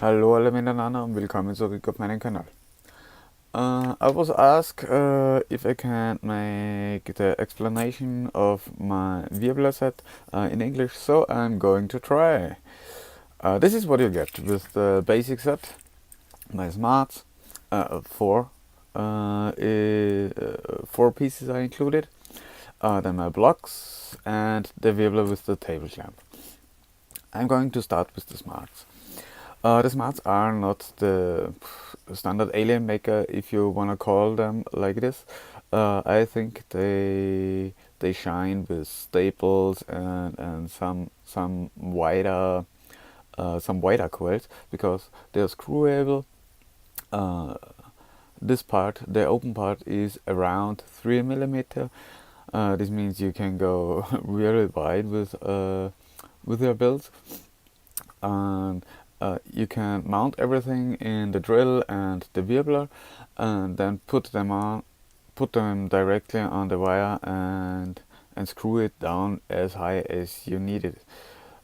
Hallo alle miteinander und willkommen zurück auf meinem Kanal. I was asked if I can make the explanation of my Wirbler set in English, so I'm going to try. This is what you get with the basic set. My smarts, four, four pieces are included. Then my blocks and the Wirbler with the table clamp. I'm going to start with the smarts. The smarts are not the standard alien maker, if you wanna call them like this. I think they shine with staples and some wider coils because they're screwable. This part, the open part, is around 3 mm. This means you can go really wide with your builds. And you can mount everything in the drill and the wirbler and then put them directly on the wire and screw it down as high as you need it,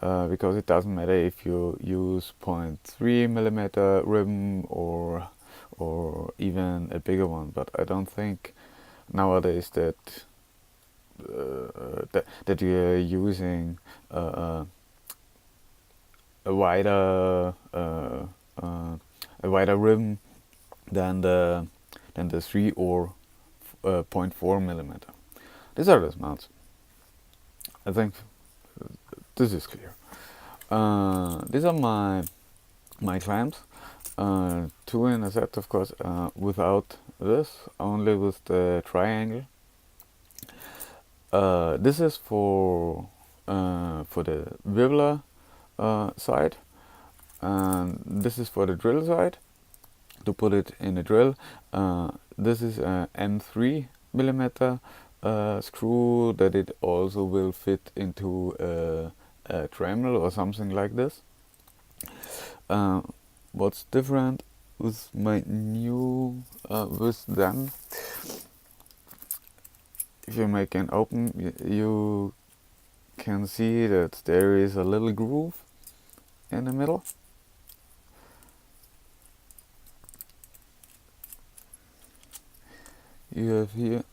because it doesn't matter if you use 0.3 mm ribbon or even a bigger one. But I don't think nowadays that you're using a wider rim than the 3 or 0.4 mm. These are the smarts. I think this is clear. These are my clamps. Two in a set, of course, without this, only with the triangle. This is for the wirbler side, and this is for the drill side to put it in a drill. This is a M3 mm screw that it also will fit into a Dremel or something like this. What's different with my new with them, if you make an open, you can see that there is a little groove in the middle. You have here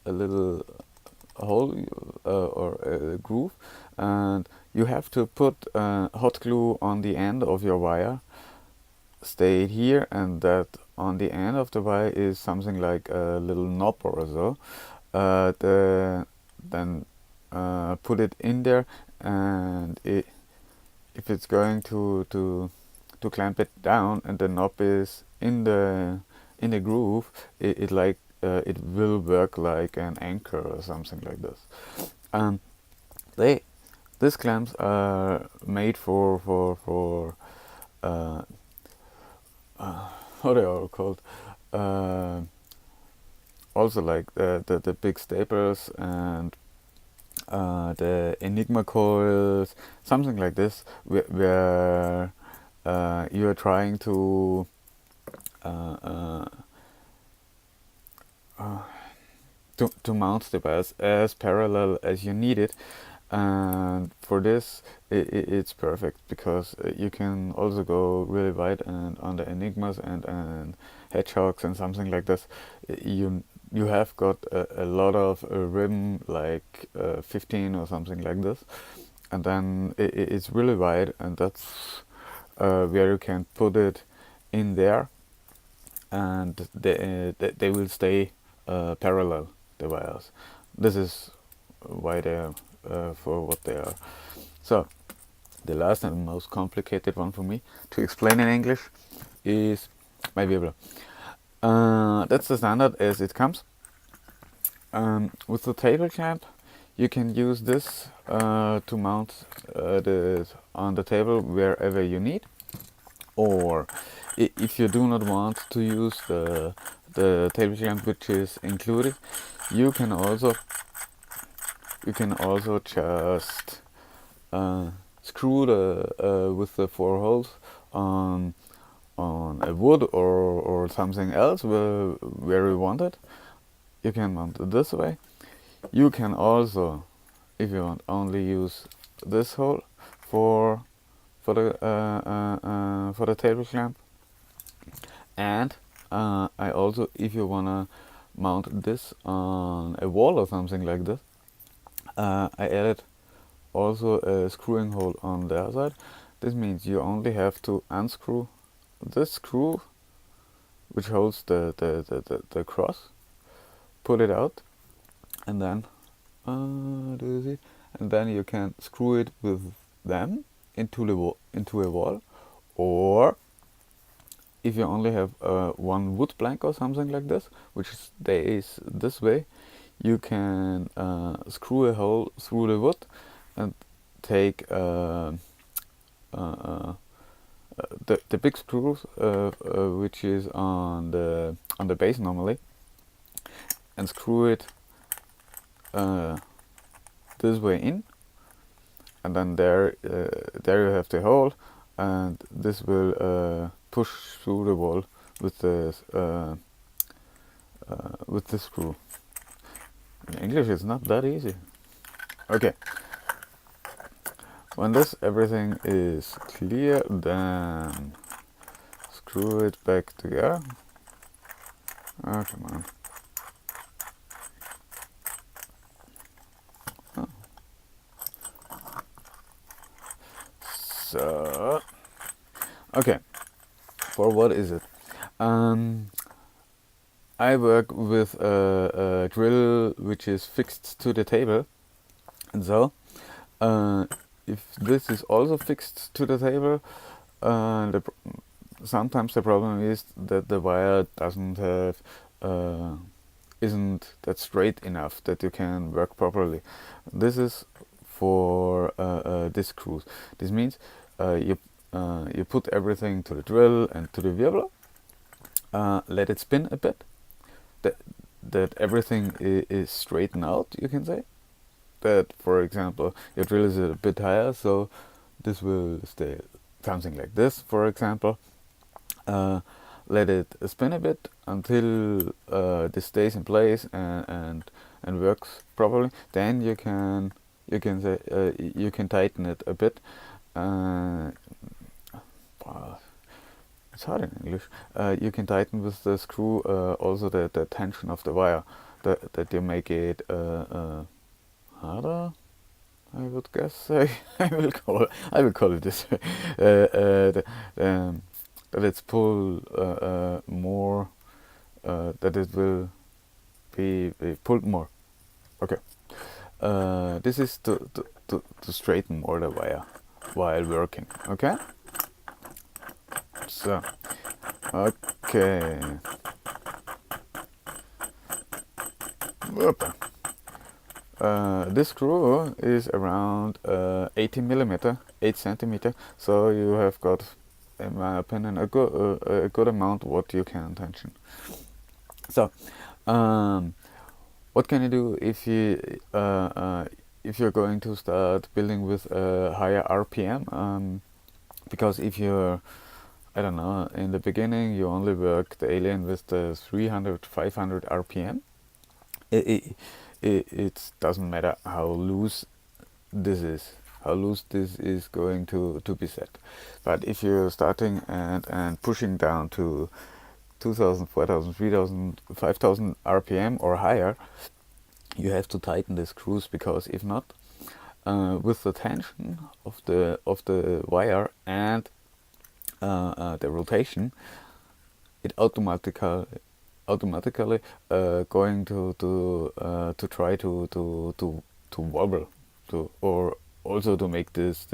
a little hole or a groove, and you have to put hot glue on the end of your wire, stay here, and that on the end of the wire is something like a little knob or so. Then put it in there, and if it's going to clamp it down and the knob is in the groove, it will work like an anchor or something like this. These clamps are made for what they are called, also like the big staples and the Enigma coils, something like this, where you are trying to mount the wires as parallel as you need it. And for this, it's perfect because you can also go really wide, and on the Enigmas and Hedgehogs and something like this, you have got a lot of ribbon, like 15 or something like this, and then it's really wide, and that's where you can put it in there, and they will stay parallel, the wires. This is why they're for what they are. So the last and most complicated one for me to explain in English is my Wirbler. That's the standard as it comes. With the table clamp, you can use this to mount this on the table wherever you need, or if you do not want to use the table clamp which is included, you can also just screw with the 4 holes on a wood or something else where you want it. You can mount it this way. You can also, if you want, only use this hole for for the table clamp. And I also, if you wanna mount this on a wall or something like this, I added also a screwing hole on the other side. This means you only have to unscrew this screw which holds the cross, pull it out, and then do you see? And then you can screw it with them into a wall, or if you only have one wood plank or something like this, which stays this way, you can screw a hole through the wood and take the big screws, which is on the base normally, and screw it this way in, and then there you have the hole, and this will push through the wall with the screw. In English, it's not that easy. Okay. When everything is clear, then screw it back together. Oh, come on. Oh. So, okay. For what is it? I work with a drill which is fixed to the table, and so if this is also fixed to the table, sometimes the problem is that the wire doesn't have isn't that straight enough that you can work properly. This is for disc screws. This means you put everything to the drill and to the wirbler, let it spin a bit, that everything is straightened out, you can say. That, for example, your drill is a bit higher, so this will stay something like this, for example. Let it spin a bit until this stays in place and works properly. Then you can say you can tighten it a bit. It's hard in English. You can tighten with the screw also the tension of the wire, that you make it harder, I would guess. I will call it this way. That it's pull more, that it will be pulled more. Okay. This is to straighten more the wire while working. Okay. So, okay. Whoop. This screw is around 80 millimeter, 8 centimeter. So you have got, in my opinion, a good amount what you can tension. So, what can you do if you're going to start building with a higher RPM? Because if you're, I don't know, in the beginning you only work the alien with the 300, 500 RPM. It doesn't matter how loose this is going to be set. But if you're starting and pushing down to 2000, 4000, 3000, 5000 RPM or higher, you have to tighten the screws, because if not, with the tension of the wire and the rotation, it automatically going to try to wobble, or also to make this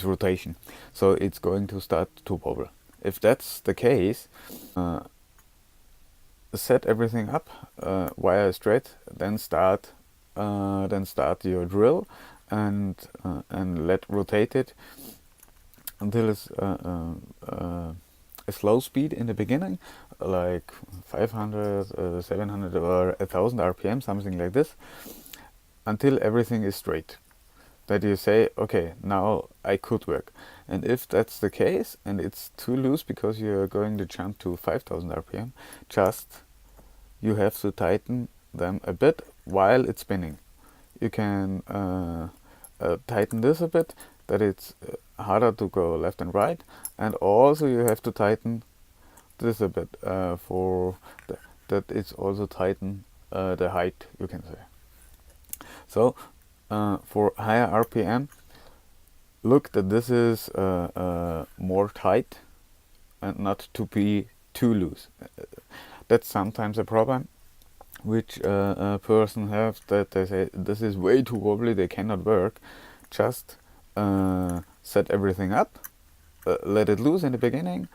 rotation. So it's going to start to wobble. If that's the case, set everything up, wire straight, then start your drill and let rotate it until it's a slow speed in the beginning, like 500, 700 or 1000 RPM, something like this, until everything is straight. That you say, okay, now I could work. And if that's the case and it's too loose because you're going to jump to 5000 RPM, just you have to tighten them a bit while it's spinning. You can tighten this a bit, that it's harder to go left and right, and also you have to tighten this a bit for that it's also tighten the height, you can say. So for higher RPM, look that this is more tight and not to be too loose. That's sometimes a problem which a person have, that they say this is way too wobbly, they cannot work. Just set everything up, let it loose in the beginning.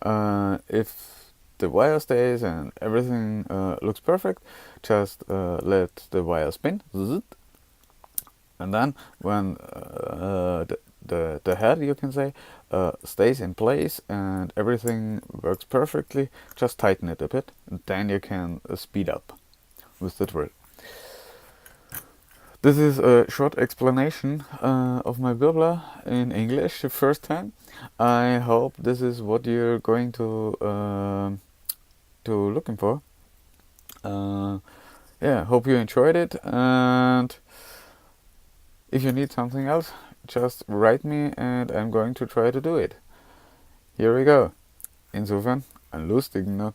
If the wire stays and everything looks perfect, just let the wire spin, and then when the head, you can say, stays in place and everything works perfectly, just tighten it a bit, and then you can speed up with the drill. This is a short explanation of my Wirbler in English the first time. I hope this is what you're going to looking for. Yeah, hope you enjoyed it, and if you need something else, just write me and I'm going to try to do it. Here we go. Insofern, ein lustigen, ne?